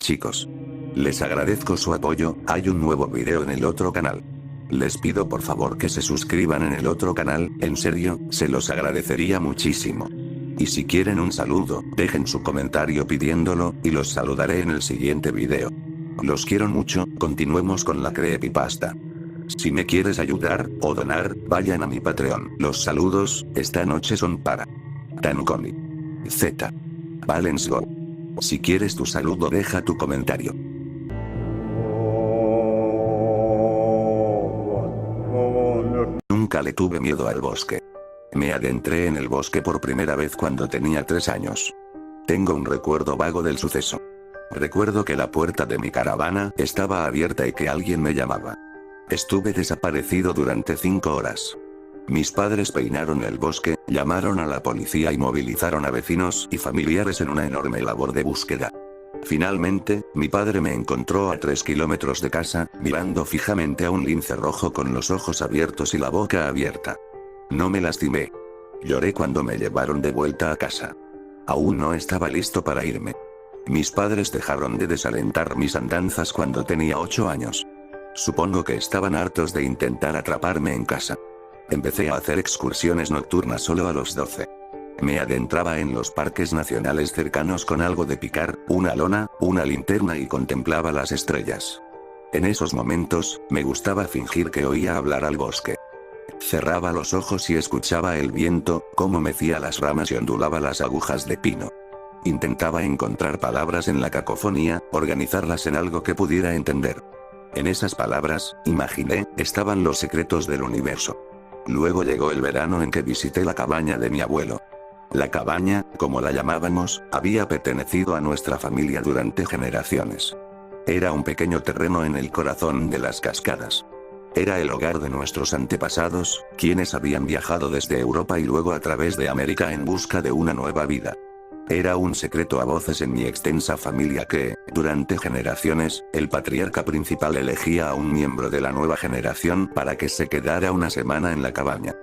Chicos, les agradezco su apoyo, hay un nuevo video en el otro canal. Les pido por favor que se suscriban en el otro canal, en serio, se los agradecería muchísimo. Y si quieren un saludo, dejen su comentario pidiéndolo, y los saludaré en el siguiente video. Los quiero mucho, continuemos con la creepypasta. Si me quieres ayudar, o donar, vayan a mi Patreon. Los saludos, esta noche son para Tanconi Z. Valens Go. Si quieres tu saludo deja tu comentario. Nunca le tuve miedo al bosque. Me adentré en el bosque por primera vez cuando tenía 3 años. Tengo un recuerdo vago del suceso. Recuerdo que la puerta de mi caravana estaba abierta y que alguien me llamaba. Estuve desaparecido durante 5 horas. Mis padres peinaron el bosque, llamaron a la policía y movilizaron a vecinos y familiares en una enorme labor de búsqueda. Finalmente, mi padre me encontró a 3 kilómetros de casa, mirando fijamente a un lince rojo con los ojos abiertos y la boca abierta. No me lastimé. Lloré cuando me llevaron de vuelta a casa. Aún no estaba listo para irme. Mis padres dejaron de desalentar mis andanzas cuando tenía 8 años. Supongo que estaban hartos de intentar atraparme en casa. Empecé a hacer excursiones nocturnas solo a los 12. Me adentraba en los parques nacionales cercanos con algo de picar, una lona, una linterna y contemplaba las estrellas. En esos momentos, me gustaba fingir que oía hablar al bosque. Cerraba los ojos y escuchaba el viento, cómo mecía las ramas y ondulaba las agujas de pino. Intentaba encontrar palabras en la cacofonía, organizarlas en algo que pudiera entender. En esas palabras, imaginé, estaban los secretos del universo. Luego llegó el verano en que visité la cabaña de mi abuelo. La cabaña, como la llamábamos, había pertenecido a nuestra familia durante generaciones. Era un pequeño terreno en el corazón de las cascadas. Era el hogar de nuestros antepasados, quienes habían viajado desde Europa y luego a través de América en busca de una nueva vida. Era un secreto a voces en mi extensa familia que, durante generaciones, el patriarca principal elegía a un miembro de la nueva generación para que se quedara una semana en la cabaña.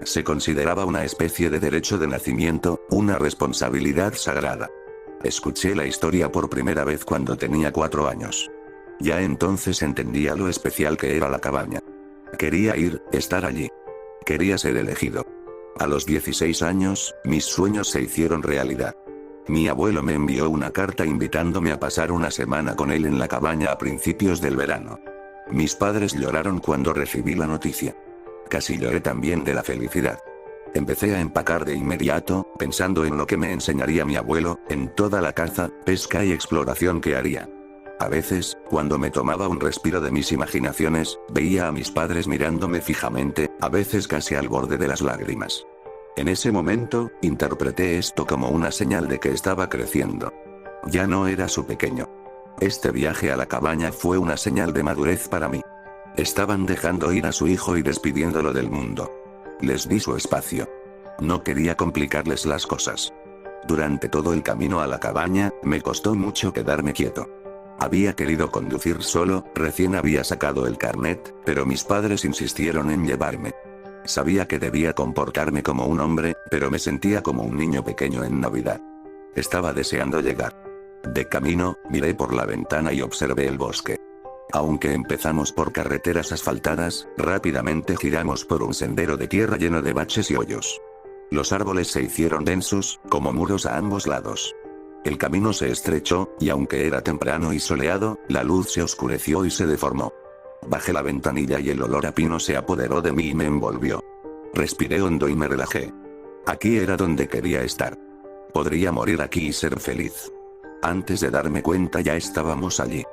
Se consideraba una especie de derecho de nacimiento, una responsabilidad sagrada. Escuché la historia por primera vez cuando tenía 4 años. Ya entonces entendía lo especial que era la cabaña. Quería ir, estar allí. Quería ser elegido. A los 16 años, mis sueños se hicieron realidad. Mi abuelo me envió una carta invitándome a pasar una semana con él en la cabaña a principios del verano. Mis padres lloraron cuando recibí la noticia. Casi lloré también de la felicidad. Empecé a empacar de inmediato, pensando en lo que me enseñaría mi abuelo, en toda la caza, pesca y exploración que haría. A veces, cuando me tomaba un respiro de mis imaginaciones, veía a mis padres mirándome fijamente, a veces casi al borde de las lágrimas. En ese momento, interpreté esto como una señal de que estaba creciendo. Ya no era su pequeño. Este viaje a la cabaña fue una señal de madurez para mí. Estaban dejando ir a su hijo y despidiéndolo del mundo. Les di su espacio. No quería complicarles las cosas. Durante todo el camino a la cabaña, me costó mucho quedarme quieto. Había querido conducir solo, recién había sacado el carnet, pero mis padres insistieron en llevarme. Sabía que debía comportarme como un hombre, pero me sentía como un niño pequeño en Navidad. Estaba deseando llegar. De camino, miré por la ventana y observé el bosque. Aunque empezamos por carreteras asfaltadas, rápidamente giramos por un sendero de tierra lleno de baches y hoyos. Los árboles se hicieron densos, como muros a ambos lados. El camino se estrechó, y aunque era temprano y soleado, la luz se oscureció y se deformó. Bajé la ventanilla y el olor a pino se apoderó de mí y me envolvió. Respiré hondo y me relajé. Aquí era donde quería estar. Podría morir aquí y ser feliz. Antes de darme cuenta ya estábamos allí.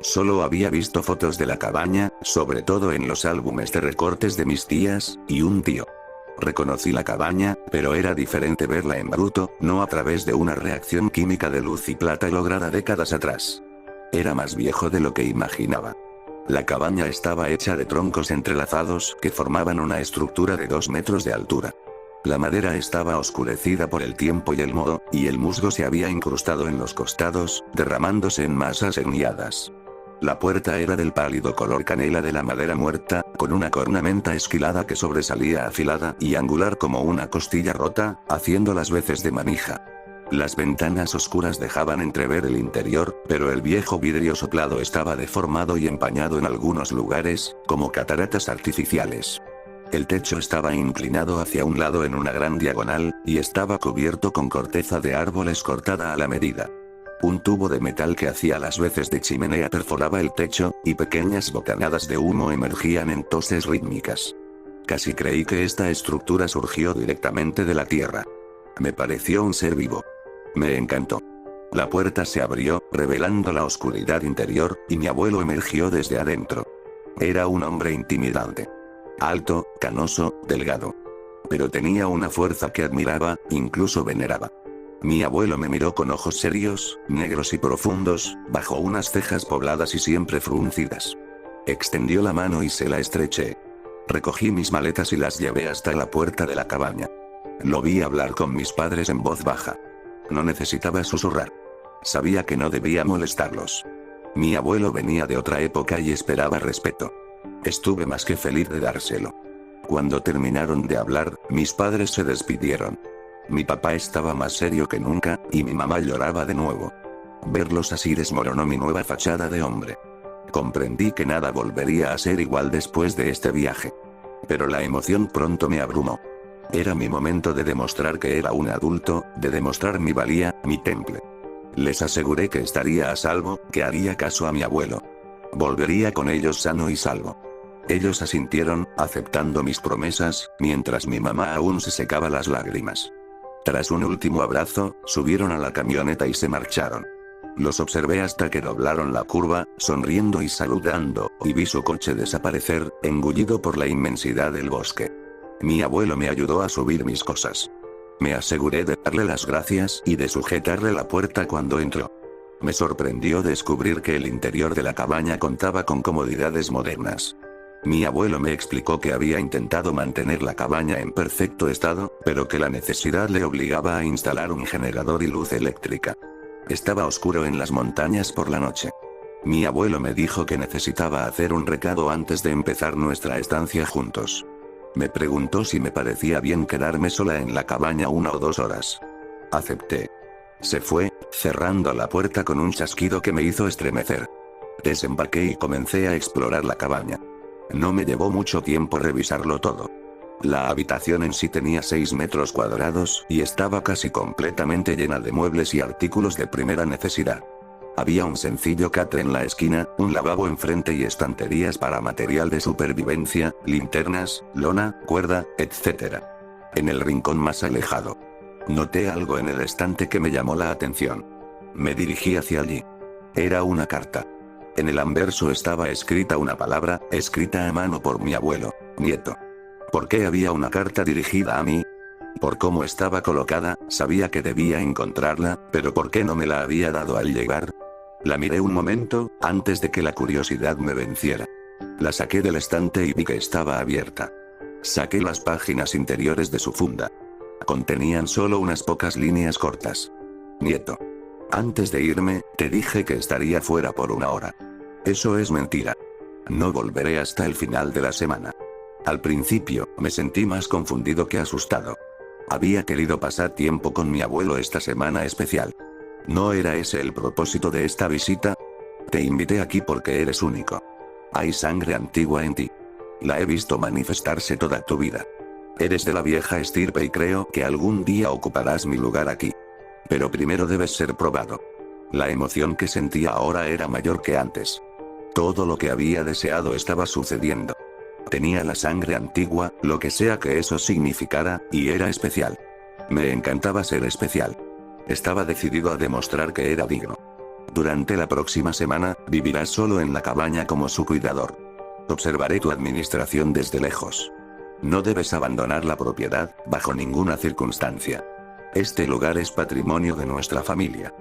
Solo había visto fotos de la cabaña, sobre todo en los álbumes de recortes de mis tías, y un tío. Reconocí la cabaña, pero era diferente verla en bruto, no a través de una reacción química de luz y plata lograda décadas atrás. Era más viejo de lo que imaginaba. La cabaña estaba hecha de troncos entrelazados que formaban una estructura de 2 metros de altura. La madera estaba oscurecida por el tiempo y el moho, y el musgo se había incrustado en los costados, derramándose en masas herniadas. La puerta era del pálido color canela de la madera muerta, con una cornamenta esquilada que sobresalía afilada y angular como una costilla rota, haciendo las veces de manija. Las ventanas oscuras dejaban entrever el interior, pero el viejo vidrio soplado estaba deformado y empañado en algunos lugares, como cataratas artificiales. El techo estaba inclinado hacia un lado en una gran diagonal, y estaba cubierto con corteza de árboles cortada a la medida. Un tubo de metal que hacía las veces de chimenea perforaba el techo, y pequeñas bocanadas de humo emergían en toses rítmicas. Casi creí que esta estructura surgió directamente de la tierra. Me pareció un ser vivo. Me encantó. La puerta se abrió, revelando la oscuridad interior, y mi abuelo emergió desde adentro. Era un hombre intimidante. Alto, canoso, delgado. Pero tenía una fuerza que admiraba, incluso veneraba. Mi abuelo me miró con ojos serios, negros y profundos, bajo unas cejas pobladas y siempre fruncidas. Extendió la mano y se la estreché. Recogí mis maletas y las llevé hasta la puerta de la cabaña. Lo vi hablar con mis padres en voz baja. No necesitaba susurrar. Sabía que no debía molestarlos. Mi abuelo venía de otra época y esperaba respeto. Estuve más que feliz de dárselo. Cuando terminaron de hablar, mis padres se despidieron. Mi papá estaba más serio que nunca, y mi mamá lloraba de nuevo. Verlos así desmoronó mi nueva fachada de hombre. Comprendí que nada volvería a ser igual después de este viaje. Pero la emoción pronto me abrumó. Era mi momento de demostrar que era un adulto, de demostrar mi valía, mi temple. Les aseguré que estaría a salvo, que haría caso a mi abuelo. Volvería con ellos sano y salvo. Ellos asintieron, aceptando mis promesas, mientras mi mamá aún se secaba las lágrimas. Tras un último abrazo, subieron a la camioneta y se marcharon. Los observé hasta que doblaron la curva, sonriendo y saludando, y vi su coche desaparecer, engullido por la inmensidad del bosque. Mi abuelo me ayudó a subir mis cosas. Me aseguré de darle las gracias y de sujetarle la puerta cuando entró. Me sorprendió descubrir que el interior de la cabaña contaba con comodidades modernas. Mi abuelo me explicó que había intentado mantener la cabaña en perfecto estado, pero que la necesidad le obligaba a instalar un generador y luz eléctrica. Estaba oscuro en las montañas por la noche. Mi abuelo me dijo que necesitaba hacer un recado antes de empezar nuestra estancia juntos. Me preguntó si me parecía bien quedarme sola en la cabaña 1 o 2 horas. Acepté. Se fue, cerrando la puerta con un chasquido que me hizo estremecer. Desembarqué y comencé a explorar la cabaña. No me llevó mucho tiempo revisarlo todo. La habitación en sí tenía 6 metros cuadrados y estaba casi completamente llena de muebles y artículos de primera necesidad. Había un sencillo catre en la esquina, un lavabo enfrente y estanterías para material de supervivencia, linternas, lona, cuerda, etc. En el rincón más alejado, noté algo en el estante que me llamó la atención. Me dirigí hacia allí. Era una carta. En el anverso estaba escrita una palabra, escrita a mano por mi abuelo, nieto. ¿Por qué había una carta dirigida a mí? Por cómo estaba colocada, sabía que debía encontrarla, pero ¿por qué no me la había dado al llegar? La miré un momento, antes de que la curiosidad me venciera. La saqué del estante y vi que estaba abierta. Saqué las páginas interiores de su funda. Contenían solo unas pocas líneas cortas. Nieto. Antes de irme, te dije que estaría fuera por 1 hora. Eso es mentira. No volveré hasta el final de la semana. Al principio, me sentí más confundido que asustado. Había querido pasar tiempo con mi abuelo esta semana especial. ¿No era ese el propósito de esta visita? Te invité aquí porque eres único. Hay sangre antigua en ti. La he visto manifestarse toda tu vida. Eres de la vieja estirpe y creo que algún día ocuparás mi lugar aquí. Pero primero debes ser probado. La emoción que sentía ahora era mayor que antes. Todo lo que había deseado estaba sucediendo. Tenía la sangre antigua, lo que sea que eso significara, y era especial. Me encantaba ser especial. Estaba decidido a demostrar que era digno. Durante la próxima semana, vivirás solo en la cabaña como su cuidador. Observaré tu administración desde lejos. No debes abandonar la propiedad, bajo ninguna circunstancia. Este lugar es patrimonio de nuestra familia.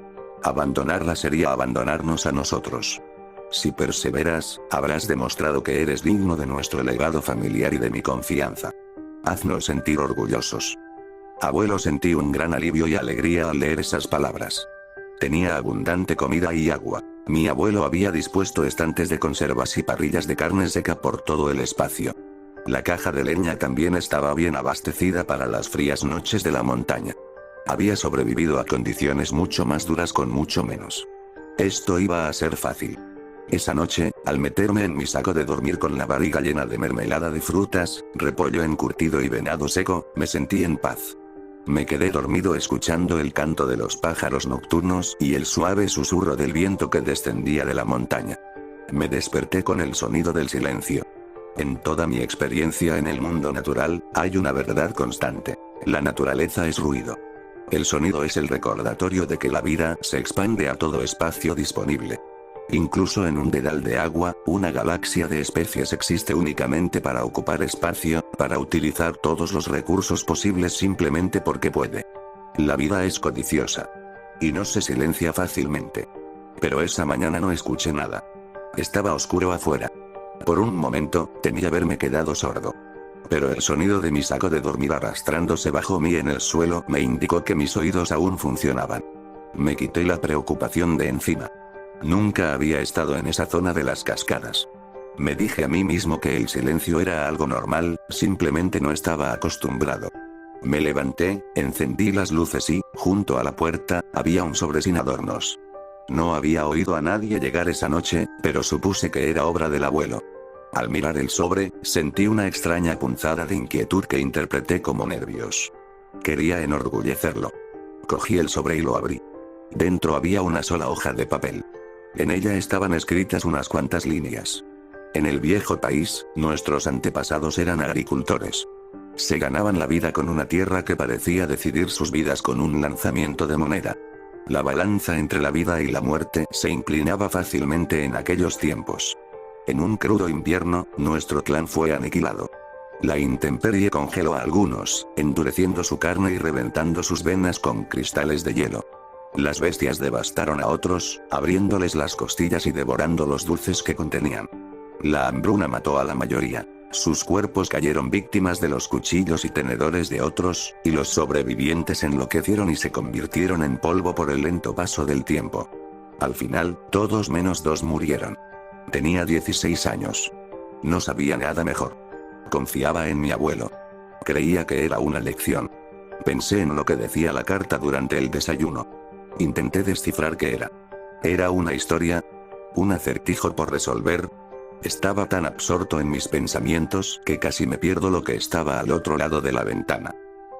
Abandonarla sería abandonarnos a nosotros. Si perseveras, habrás demostrado que eres digno de nuestro legado familiar y de mi confianza. Haznos sentir orgullosos. Abuelo, sentí un gran alivio y alegría al leer esas palabras. Tenía abundante comida y agua. Mi abuelo había dispuesto estantes de conservas y parrillas de carne seca por todo el espacio. La caja de leña también estaba bien abastecida para las frías noches de la montaña. Había sobrevivido a condiciones mucho más duras con mucho menos. Esto iba a ser fácil. Esa noche, al meterme en mi saco de dormir con la barriga llena de mermelada de frutas, repollo encurtido y venado seco, me sentí en paz. Me quedé dormido escuchando el canto de los pájaros nocturnos y el suave susurro del viento que descendía de la montaña. Me desperté con el sonido del silencio. En toda mi experiencia en el mundo natural, hay una verdad constante. La naturaleza es ruido. El sonido es el recordatorio de que la vida se expande a todo espacio disponible. Incluso en un dedal de agua, una galaxia de especies existe únicamente para ocupar espacio, para utilizar todos los recursos posibles simplemente porque puede. La vida es codiciosa. Y no se silencia fácilmente. Pero esa mañana no escuché nada. Estaba oscuro afuera. Por un momento, temí haberme quedado sordo. Pero el sonido de mi saco de dormir arrastrándose bajo mí en el suelo me indicó que mis oídos aún funcionaban. Me quité la preocupación de encima. Nunca había estado en esa zona de las cascadas. Me dije a mí mismo que el silencio era algo normal, simplemente no estaba acostumbrado. Me levanté, encendí las luces y, junto a la puerta, había un sobre sin adornos. No había oído a nadie llegar esa noche, pero supuse que era obra del abuelo. Al mirar el sobre, sentí una extraña punzada de inquietud que interpreté como nervios. Quería enorgullecerlo. Cogí el sobre y lo abrí. Dentro había una sola hoja de papel. En ella estaban escritas unas cuantas líneas. En el viejo país, nuestros antepasados eran agricultores. Se ganaban la vida con una tierra que parecía decidir sus vidas con un lanzamiento de moneda. La balanza entre la vida y la muerte se inclinaba fácilmente en aquellos tiempos. En un crudo invierno, nuestro clan fue aniquilado. La intemperie congeló a algunos, endureciendo su carne y reventando sus venas con cristales de hielo. Las bestias devastaron a otros, abriéndoles las costillas y devorando los dulces que contenían. La hambruna mató a la mayoría. Sus cuerpos cayeron víctimas de los cuchillos y tenedores de otros, y los sobrevivientes enloquecieron y se convirtieron en polvo por el lento paso del tiempo. Al final, todos menos dos murieron. Tenía 16 años. No sabía nada mejor. Confiaba en mi abuelo. Creía que era una lección. Pensé en lo que decía la carta durante el desayuno. Intenté descifrar qué era. ¿Era una historia? ¿Un acertijo por resolver? Estaba tan absorto en mis pensamientos que casi me pierdo lo que estaba al otro lado de la ventana.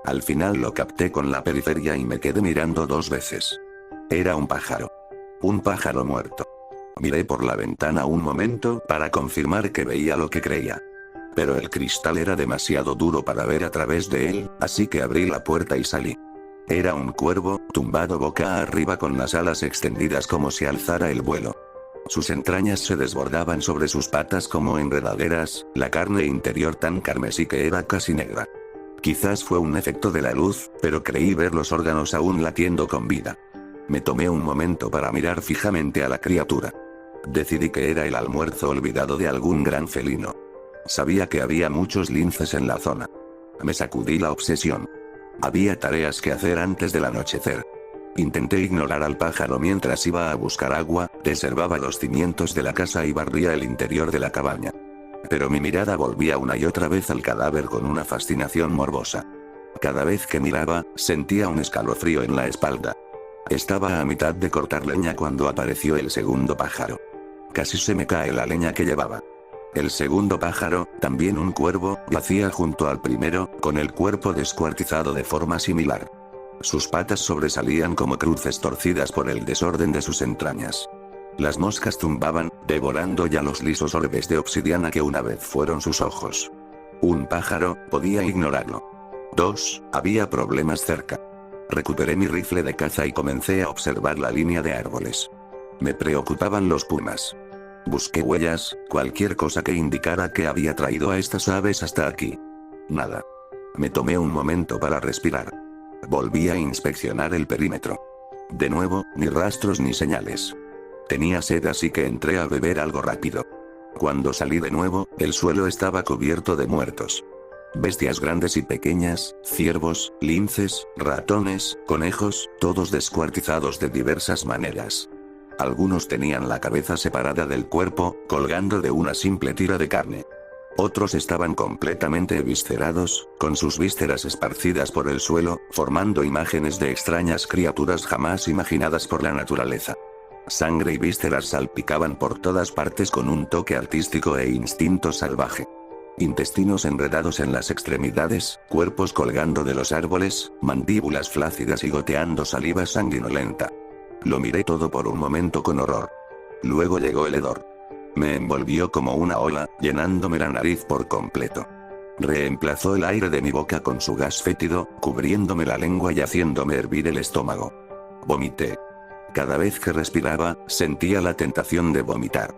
Al final lo capté con la periferia y me quedé mirando 2 veces. Era un pájaro. Un pájaro muerto. Miré por la ventana un momento para confirmar que veía lo que creía. Pero el cristal era demasiado duro para ver a través de él, así que abrí la puerta y salí. Era un cuervo, tumbado boca arriba con las alas extendidas como si alzara el vuelo. Sus entrañas se desbordaban sobre sus patas como enredaderas, la carne interior tan carmesí que era casi negra. Quizás fue un efecto de la luz, pero creí ver los órganos aún latiendo con vida. Me tomé un momento para mirar fijamente a la criatura. Decidí que era el almuerzo olvidado de algún gran felino. Sabía que había muchos linces en la zona. Me sacudí la obsesión. Había tareas que hacer antes del anochecer. Intenté ignorar al pájaro mientras iba a buscar agua, desherbaba los cimientos de la casa y barría el interior de la cabaña. Pero mi mirada volvía una y otra vez al cadáver con una fascinación morbosa. Cada vez que miraba, sentía un escalofrío en la espalda. Estaba a mitad de cortar leña cuando apareció el segundo pájaro. Casi se me cae la leña que llevaba. El segundo pájaro, también un cuervo, yacía junto al primero, con el cuerpo descuartizado de forma similar. Sus patas sobresalían como cruces torcidas por el desorden de sus entrañas. Las moscas zumbaban, devorando ya los lisos orbes de obsidiana que una vez fueron sus ojos. Un pájaro, podía ignorarlo. 2, había problemas cerca. Recuperé mi rifle de caza y comencé a observar la línea de árboles. Me preocupaban los pumas. Busqué huellas, cualquier cosa que indicara que había traído a estas aves hasta aquí. Nada. Me tomé un momento para respirar. Volví a inspeccionar el perímetro. De nuevo, ni rastros ni señales. Tenía sed así que entré a beber algo rápido. Cuando salí de nuevo, el suelo estaba cubierto de muertos. Bestias grandes y pequeñas, ciervos, linces, ratones, conejos, todos descuartizados de diversas maneras. Algunos tenían la cabeza separada del cuerpo, colgando de una simple tira de carne. Otros estaban completamente eviscerados, con sus vísceras esparcidas por el suelo, formando imágenes de extrañas criaturas jamás imaginadas por la naturaleza. Sangre y vísceras salpicaban por todas partes con un toque artístico e instinto salvaje. Intestinos enredados en las extremidades, cuerpos colgando de los árboles, mandíbulas flácidas y goteando saliva sanguinolenta. Lo miré todo por un momento con horror. Luego llegó el hedor. Me envolvió como una ola, llenándome la nariz por completo. Reemplazó el aire de mi boca con su gas fétido, cubriéndome la lengua y haciéndome hervir el estómago. Vomité. Cada vez que respiraba, sentía la tentación de vomitar.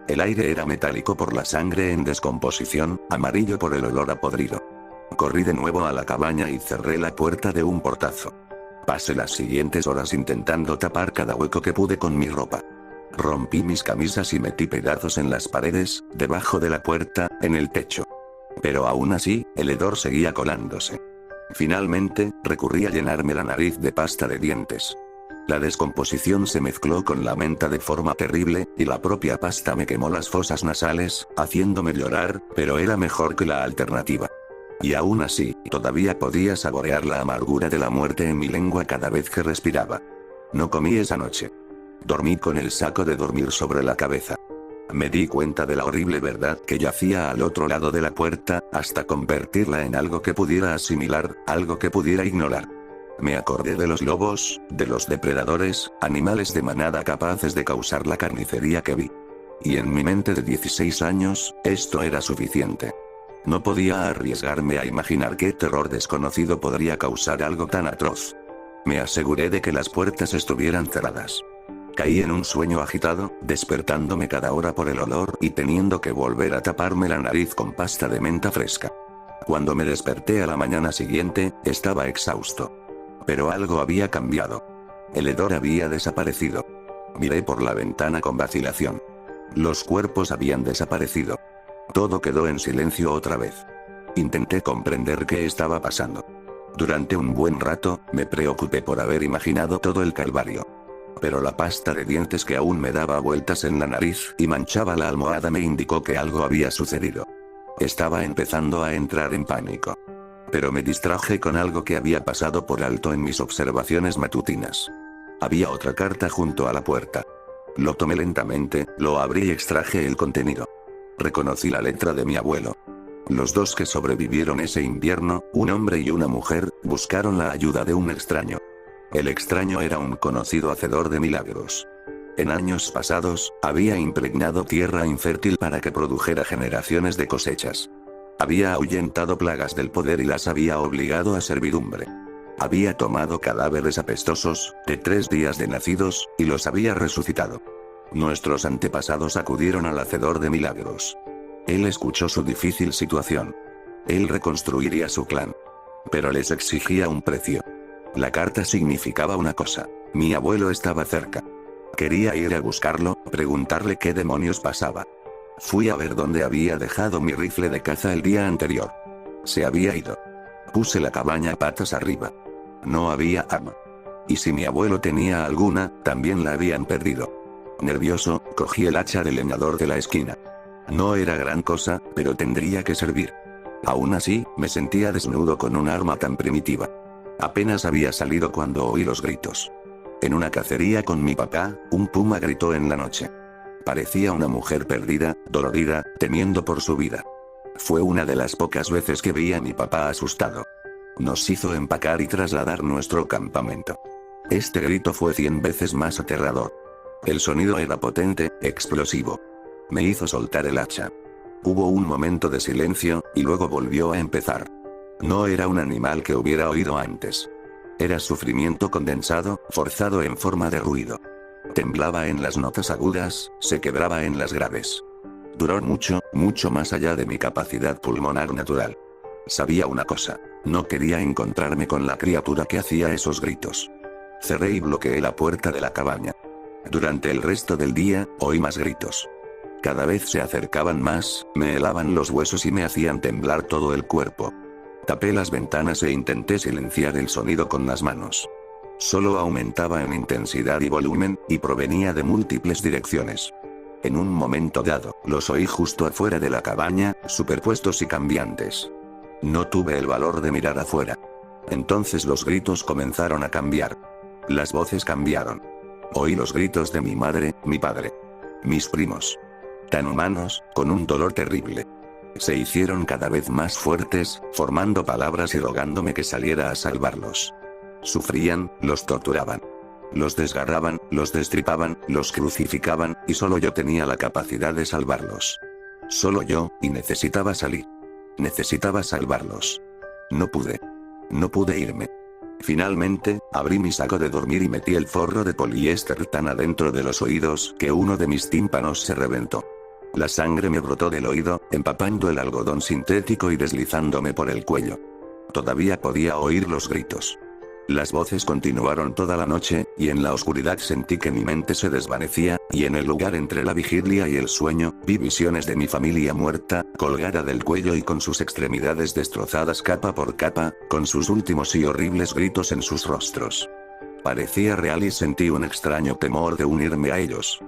El aire era metálico por la sangre en descomposición, amarillo por el olor a podrido. Corrí de nuevo a la cabaña y cerré la puerta de un portazo. Pasé las siguientes horas intentando tapar cada hueco que pude con mi ropa. Rompí mis camisas y metí pedazos en las paredes, debajo de la puerta, en el techo. Pero aún así, el hedor seguía colándose. Finalmente, recurrí a llenarme la nariz de pasta de dientes. La descomposición se mezcló con la menta de forma terrible, y la propia pasta me quemó las fosas nasales, haciéndome llorar, pero era mejor que la alternativa. Y aún así, todavía podía saborear la amargura de la muerte en mi lengua cada vez que respiraba. No comí esa noche. Dormí con el saco de dormir sobre la cabeza. Me di cuenta de la horrible verdad que yacía al otro lado de la puerta, hasta convertirla en algo que pudiera asimilar, algo que pudiera ignorar. Me acordé de los lobos, de los depredadores, animales de manada capaces de causar la carnicería que vi. Y en mi mente de 16 años, esto era suficiente. No podía arriesgarme a imaginar qué terror desconocido podría causar algo tan atroz. Me aseguré de que las puertas estuvieran cerradas. Caí en un sueño agitado, despertándome cada hora por el olor y teniendo que volver a taparme la nariz con pasta de menta fresca. Cuando me desperté a la mañana siguiente, estaba exhausto. Pero algo había cambiado. El hedor había desaparecido. Miré por la ventana con vacilación. Los cuerpos habían desaparecido. Todo quedó en silencio otra vez. Intenté comprender qué estaba pasando. Durante un buen rato, me preocupé por haber imaginado todo el calvario. Pero la pasta de dientes que aún me daba vueltas en la nariz y manchaba la almohada me indicó que algo había sucedido. Estaba empezando a entrar en pánico. Pero me distraje con algo que había pasado por alto en mis observaciones matutinas. Había otra carta junto a la puerta. Lo tomé lentamente, lo abrí y extraje el contenido. Reconocí la letra de mi abuelo. Los dos que sobrevivieron ese invierno, un hombre y una mujer, buscaron la ayuda de un extraño. El extraño era un conocido hacedor de milagros. En años pasados, había impregnado tierra infértil para que produjera generaciones de cosechas. Había ahuyentado plagas del poder y las había obligado a servidumbre. Había tomado cadáveres apestosos, de 3 días de nacidos, y los había resucitado. Nuestros antepasados acudieron al hacedor de milagros. Él escuchó su difícil situación. Él reconstruiría su clan. Pero les exigía un precio. La carta significaba una cosa. Mi abuelo estaba cerca. Quería ir a buscarlo, preguntarle qué demonios pasaba. Fui a ver dónde había dejado mi rifle de caza el día anterior. Se había ido. Puse la cabaña patas arriba. No había arma. Y si mi abuelo tenía alguna, también la habían perdido. Nervioso, cogí el hacha de leñador de la esquina. No era gran cosa, pero tendría que servir. Aún así, me sentía desnudo con un arma tan primitiva. Apenas había salido cuando oí los gritos. En una cacería con mi papá, un puma gritó en la noche. Parecía una mujer perdida, dolorida, temiendo por su vida. Fue una de las pocas veces que vi a mi papá asustado. Nos hizo empacar y trasladar nuestro campamento. Este grito fue 100 veces más aterrador. El sonido era potente, explosivo. Me hizo soltar el hacha. Hubo un momento de silencio, y luego volvió a empezar. No era un animal que hubiera oído antes. Era sufrimiento condensado, forzado en forma de ruido. Temblaba en las notas agudas, se quebraba en las graves. Duró mucho, mucho más allá de mi capacidad pulmonar natural. Sabía una cosa, no quería encontrarme con la criatura que hacía esos gritos. Cerré y bloqueé la puerta de la cabaña. Durante el resto del día, oí más gritos. Cada vez se acercaban más, me helaban los huesos y me hacían temblar todo el cuerpo. Tapé las ventanas e intenté silenciar el sonido con las manos. Solo aumentaba en intensidad y volumen, y provenía de múltiples direcciones. En un momento dado, los oí justo afuera de la cabaña, superpuestos y cambiantes. No tuve el valor de mirar afuera. Entonces los gritos comenzaron a cambiar. Las voces cambiaron. Oí los gritos de mi madre, mi padre. Mis primos. Tan humanos, con un dolor terrible. Se hicieron cada vez más fuertes, formando palabras y rogándome que saliera a salvarlos. Sufrían, los torturaban. Los desgarraban, los destripaban, los crucificaban, y solo yo tenía la capacidad de salvarlos. Solo yo, y necesitaba salir. Necesitaba salvarlos. No pude. No pude irme. Finalmente, abrí mi saco de dormir y metí el forro de poliéster tan adentro de los oídos que uno de mis tímpanos se reventó. La sangre me brotó del oído, empapando el algodón sintético y deslizándome por el cuello. Todavía podía oír los gritos. Las voces continuaron toda la noche, y en la oscuridad sentí que mi mente se desvanecía, y en el lugar entre la vigilia y el sueño, vi visiones de mi familia muerta, colgada del cuello y con sus extremidades destrozadas capa por capa, con sus últimos y horribles gritos en sus rostros. Parecía real y sentí un extraño temor de unirme a ellos.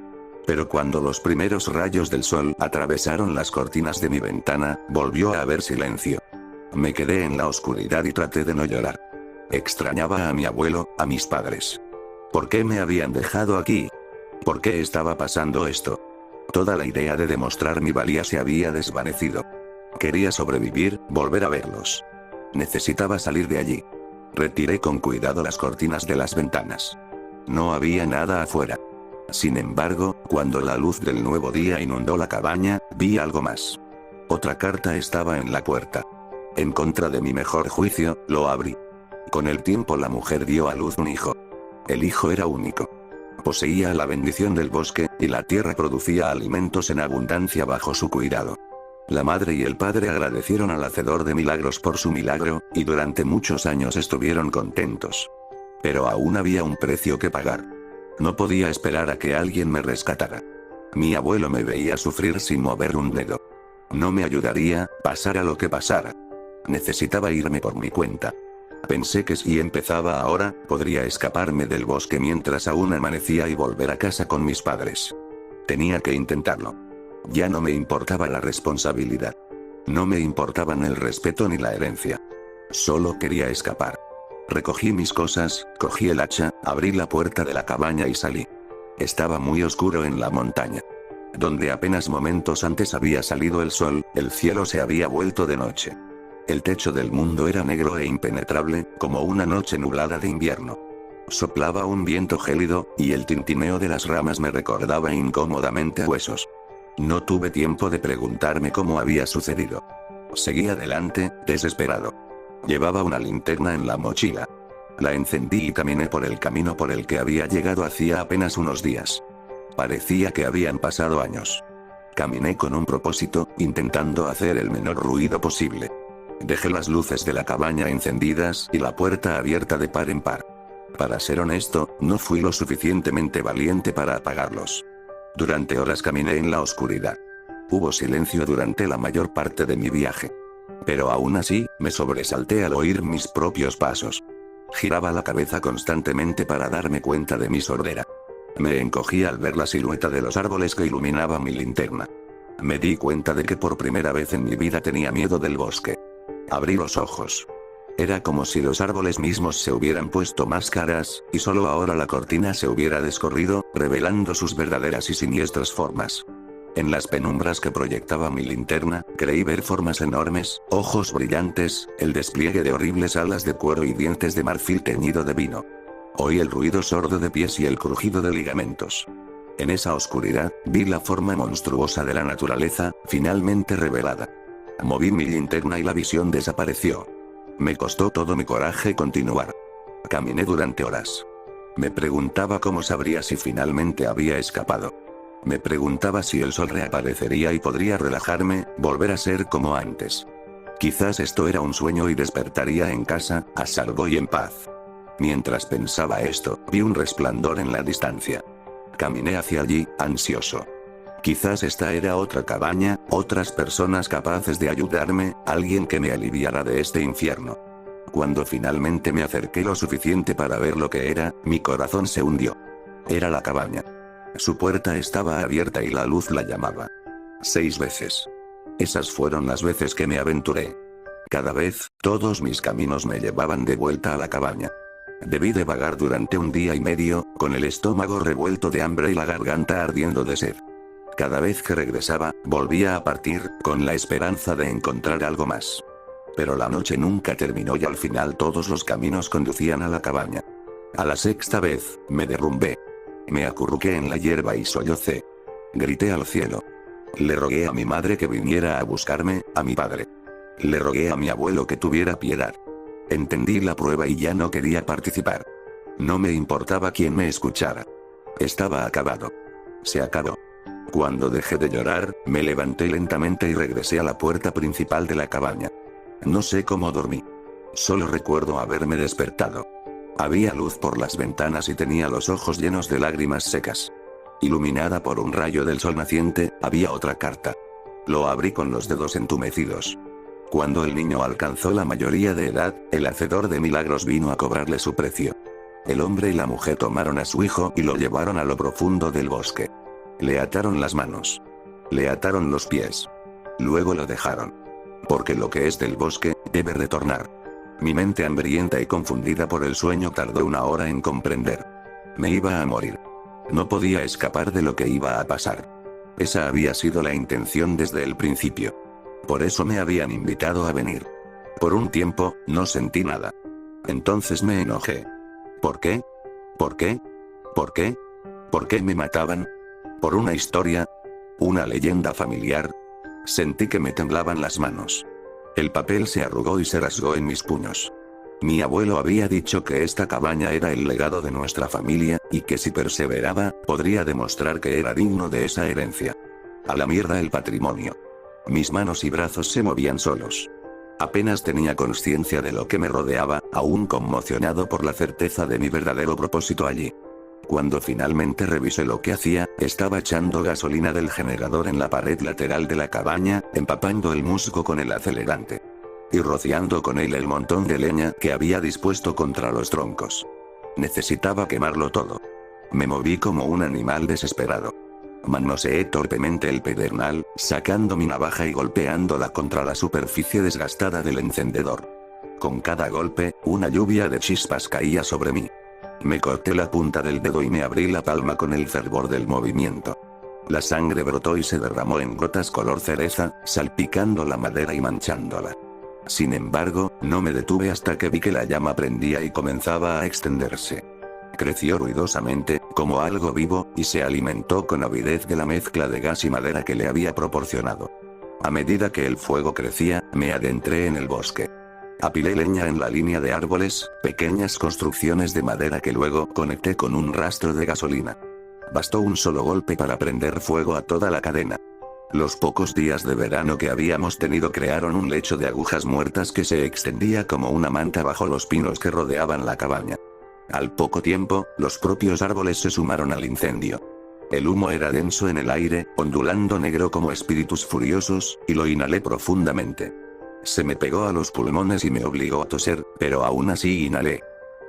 Pero cuando los primeros rayos del sol atravesaron las cortinas de mi ventana, volvió a haber silencio. Me quedé en la oscuridad y traté de no llorar. Extrañaba a mi abuelo, a mis padres. ¿Por qué me habían dejado aquí? ¿Por qué estaba pasando esto? Toda la idea de demostrar mi valía se había desvanecido. Quería sobrevivir, volver a verlos. Necesitaba salir de allí. Retiré con cuidado las cortinas de las ventanas. No había nada afuera. Sin embargo, cuando la luz del nuevo día inundó la cabaña, vi algo más. Otra carta estaba en la puerta. En contra de mi mejor juicio, lo abrí. Con el tiempo la mujer dio a luz un hijo. El hijo era único. Poseía la bendición del bosque, y la tierra producía alimentos en abundancia bajo su cuidado. La madre y el padre agradecieron al hacedor de milagros por su milagro, y durante muchos años estuvieron contentos. Pero aún había un precio que pagar. No podía esperar a que alguien me rescatara. Mi abuelo me veía sufrir sin mover un dedo. No me ayudaría, pasara lo que pasara. Necesitaba irme por mi cuenta. Pensé que si empezaba ahora, podría escaparme del bosque mientras aún amanecía y volver a casa con mis padres. Tenía que intentarlo. Ya no me importaba la responsabilidad. No me importaban el respeto ni la herencia. Solo quería escapar. Recogí mis cosas, cogí el hacha, abrí la puerta de la cabaña y salí. Estaba muy oscuro en la montaña. Donde apenas momentos antes había salido el sol, el cielo se había vuelto de noche. El techo del mundo era negro e impenetrable, como una noche nublada de invierno. Soplaba un viento gélido, y el tintineo de las ramas me recordaba incómodamente a huesos. No tuve tiempo de preguntarme cómo había sucedido. Seguí adelante, desesperado. Llevaba una linterna en la mochila. La encendí y caminé por el camino por el que había llegado hacía apenas unos días. Parecía que habían pasado años. Caminé con un propósito, intentando hacer el menor ruido posible. Dejé las luces de la cabaña encendidas y la puerta abierta de par en par. Para ser honesto, no fui lo suficientemente valiente para apagarlos. Durante horas caminé en la oscuridad. Hubo silencio durante la mayor parte de mi viaje. Pero aún así, me sobresalté al oír mis propios pasos. Giraba la cabeza constantemente para darme cuenta de mi sordera. Me encogí al ver la silueta de los árboles que iluminaba mi linterna. Me di cuenta de que por primera vez en mi vida tenía miedo del bosque. Abrí los ojos. Era como si los árboles mismos se hubieran puesto máscaras, y solo ahora la cortina se hubiera descorrido, revelando sus verdaderas y siniestras formas. En las penumbras que proyectaba mi linterna, creí ver formas enormes, ojos brillantes, el despliegue de horribles alas de cuero y dientes de marfil teñido de vino. Oí el ruido sordo de pies y el crujido de ligamentos. En esa oscuridad, vi la forma monstruosa de la naturaleza, finalmente revelada. Moví mi linterna y la visión desapareció. Me costó todo mi coraje continuar. Caminé durante horas. Me preguntaba cómo sabría si finalmente había escapado. Me preguntaba si el sol reaparecería y podría relajarme, volver a ser como antes. Quizás esto era un sueño y despertaría en casa, a salvo y en paz. Mientras pensaba esto, vi un resplandor en la distancia. Caminé hacia allí, ansioso. Quizás esta era otra cabaña, otras personas capaces de ayudarme, alguien que me aliviara de este infierno. Cuando finalmente me acerqué lo suficiente para ver lo que era, mi corazón se hundió. Era la cabaña. Su puerta estaba abierta y la luz la llamaba. 6 veces. Esas fueron las veces que me aventuré. Cada vez, todos mis caminos me llevaban de vuelta a la cabaña. Debí de vagar durante un día y medio, con el estómago revuelto de hambre y la garganta ardiendo de sed. Cada vez que regresaba, volvía a partir, con la esperanza de encontrar algo más. Pero la noche nunca terminó y al final todos los caminos conducían a la cabaña. A la 6ª vez, me derrumbé. Me acurruqué en la hierba y sollocé. Grité al cielo. Le rogué a mi madre que viniera a buscarme, a mi padre. Le rogué a mi abuelo que tuviera piedad. Entendí la prueba y ya no quería participar. No me importaba quién me escuchara. Estaba acabado. Se acabó. Cuando dejé de llorar, me levanté lentamente y regresé a la puerta principal de la cabaña. No sé cómo dormí. Solo recuerdo haberme despertado. Había luz por las ventanas y tenía los ojos llenos de lágrimas secas. Iluminada por un rayo del sol naciente, había otra carta. Lo abrí con los dedos entumecidos. Cuando el niño alcanzó la mayoría de edad, el hacedor de milagros vino a cobrarle su precio. El hombre y la mujer tomaron a su hijo y lo llevaron a lo profundo del bosque. Le ataron las manos. Le ataron los pies. Luego lo dejaron. Porque lo que es del bosque, debe retornar. Mi mente hambrienta y confundida por el sueño tardó 1 hora en comprender. Me iba a morir. No podía escapar de lo que iba a pasar. Esa había sido la intención desde el principio. Por eso me habían invitado a venir. Por un tiempo, no sentí nada. Entonces me enojé. ¿Por qué? ¿Por qué? ¿Por qué? ¿Por qué me mataban? ¿Por una historia? ¿Una leyenda familiar? Sentí que me temblaban las manos. El papel se arrugó y se rasgó en mis puños. Mi abuelo había dicho que esta cabaña era el legado de nuestra familia, y que si perseveraba, podría demostrar que era digno de esa herencia. A la mierda el patrimonio. Mis manos y brazos se movían solos. Apenas tenía conciencia de lo que me rodeaba, aún conmocionado por la certeza de mi verdadero propósito allí. Cuando finalmente revisé lo que hacía, estaba echando gasolina del generador en la pared lateral de la cabaña, empapando el musgo con el acelerante. Y rociando con él el montón de leña que había dispuesto contra los troncos. Necesitaba quemarlo todo. Me moví como un animal desesperado. Manoseé torpemente el pedernal, sacando mi navaja y golpeándola contra la superficie desgastada del encendedor. Con cada golpe, una lluvia de chispas caía sobre mí. Me corté la punta del dedo y me abrí la palma con el fervor del movimiento. La sangre brotó y se derramó en gotas color cereza, salpicando la madera y manchándola. Sin embargo, no me detuve hasta que vi que la llama prendía y comenzaba a extenderse. Creció ruidosamente, como algo vivo, y se alimentó con avidez de la mezcla de gas y madera que le había proporcionado. A medida que el fuego crecía, me adentré en el bosque. Apilé leña en la línea de árboles, pequeñas construcciones de madera que luego conecté con un rastro de gasolina. Bastó un solo golpe para prender fuego a toda la cadena. Los pocos días de verano que habíamos tenido crearon un lecho de agujas muertas que se extendía como una manta bajo los pinos que rodeaban la cabaña. Al poco tiempo, los propios árboles se sumaron al incendio. El humo era denso en el aire, ondulando negro como espíritus furiosos, y lo inhalé profundamente. Se me pegó a los pulmones y me obligó a toser, pero aún así inhalé.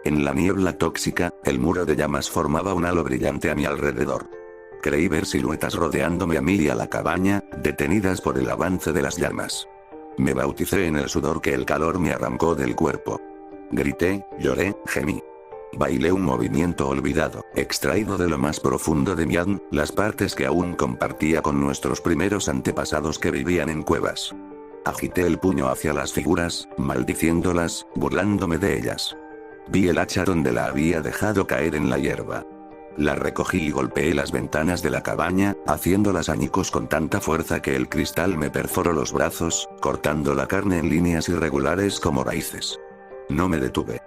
En la niebla tóxica, el muro de llamas formaba un halo brillante a mi alrededor. Creí ver siluetas rodeándome a mí y a la cabaña, detenidas por el avance de las llamas. Me bauticé en el sudor que el calor me arrancó del cuerpo. Grité, lloré, gemí. Bailé un movimiento olvidado, extraído de lo más profundo de mi alma, las partes que aún compartía con nuestros primeros antepasados que vivían en cuevas. Agité el puño hacia las figuras, maldiciéndolas, burlándome de ellas. Vi el hacha donde la había dejado caer en la hierba. La recogí y golpeé las ventanas de la cabaña, haciéndolas añicos con tanta fuerza que el cristal me perforó los brazos, cortando la carne en líneas irregulares como raíces. No me detuve.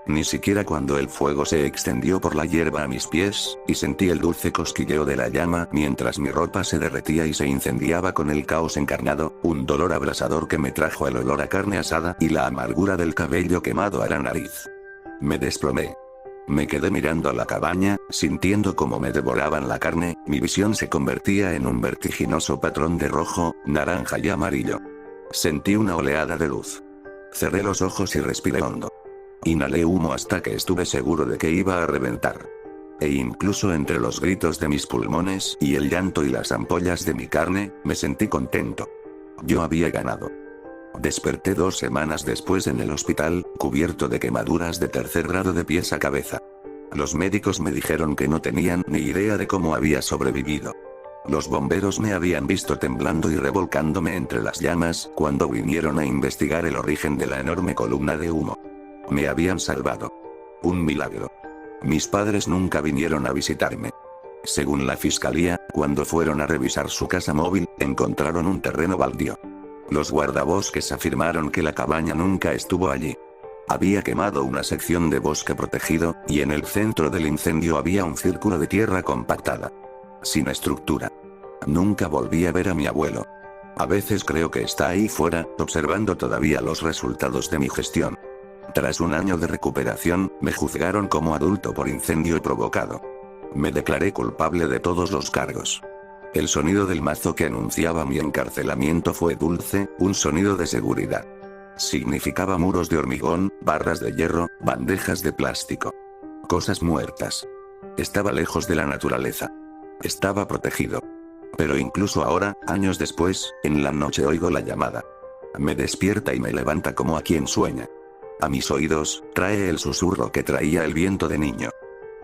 Ni siquiera cuando el fuego se extendió por la hierba a mis pies, y sentí el dulce cosquilleo de la llama mientras mi ropa se derretía y se incendiaba con el caos encarnado, un dolor abrasador que me trajo el olor a carne asada y la amargura del cabello quemado a la nariz. Me desplomé. Me quedé mirando la cabaña, sintiendo cómo me devoraban la carne, mi visión se convertía en un vertiginoso patrón de rojo, naranja y amarillo. Sentí una oleada de luz. Cerré los ojos y respiré hondo. Inhalé humo hasta que estuve seguro de que iba a reventar. E incluso entre los gritos de mis pulmones y el llanto y las ampollas de mi carne, me sentí contento. Yo había ganado. Desperté 2 semanas después en el hospital, cubierto de quemaduras de 3er grado de pies a cabeza. Los médicos me dijeron que no tenían ni idea de cómo había sobrevivido. Los bomberos me habían visto temblando y revolcándome entre las llamas cuando vinieron a investigar el origen de la enorme columna de humo. Me habían salvado. Un milagro. Mis padres nunca vinieron a visitarme. Según la fiscalía, cuando fueron a revisar su casa móvil, encontraron un terreno baldío. Los guardabosques afirmaron que la cabaña nunca estuvo allí. Había quemado una sección de bosque protegido, y en el centro del incendio había un círculo de tierra compactada. Sin estructura. Nunca volví a ver a mi abuelo. A veces creo que está ahí fuera, observando todavía los resultados de mi gestión. Tras un año de recuperación, me juzgaron como adulto por incendio provocado. Me declaré culpable de todos los cargos. El sonido del mazo que anunciaba mi encarcelamiento fue dulce, un sonido de seguridad. Significaba muros de hormigón, barras de hierro, bandejas de plástico. Cosas muertas. Estaba lejos de la naturaleza. Estaba protegido. Pero incluso ahora, años después, en la noche oigo la llamada. Me despierta y me levanta como a quien sueña. A mis oídos, trae el susurro que traía el viento de niño.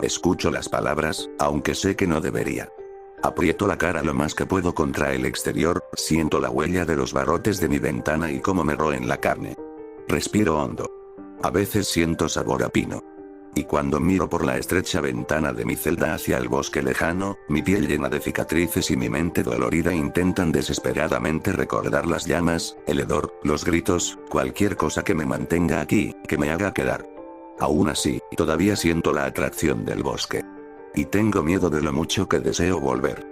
Escucho las palabras, aunque sé que no debería. Aprieto la cara lo más que puedo contra el exterior, siento la huella de los barrotes de mi ventana y cómo me roen la carne. Respiro hondo. A veces siento sabor a pino. Y cuando miro por la estrecha ventana de mi celda hacia el bosque lejano, mi piel llena de cicatrices y mi mente dolorida intentan desesperadamente recordar las llamas, el hedor, los gritos, cualquier cosa que me mantenga aquí, que me haga quedar. Aún así, todavía siento la atracción del bosque. Y tengo miedo de lo mucho que deseo volver.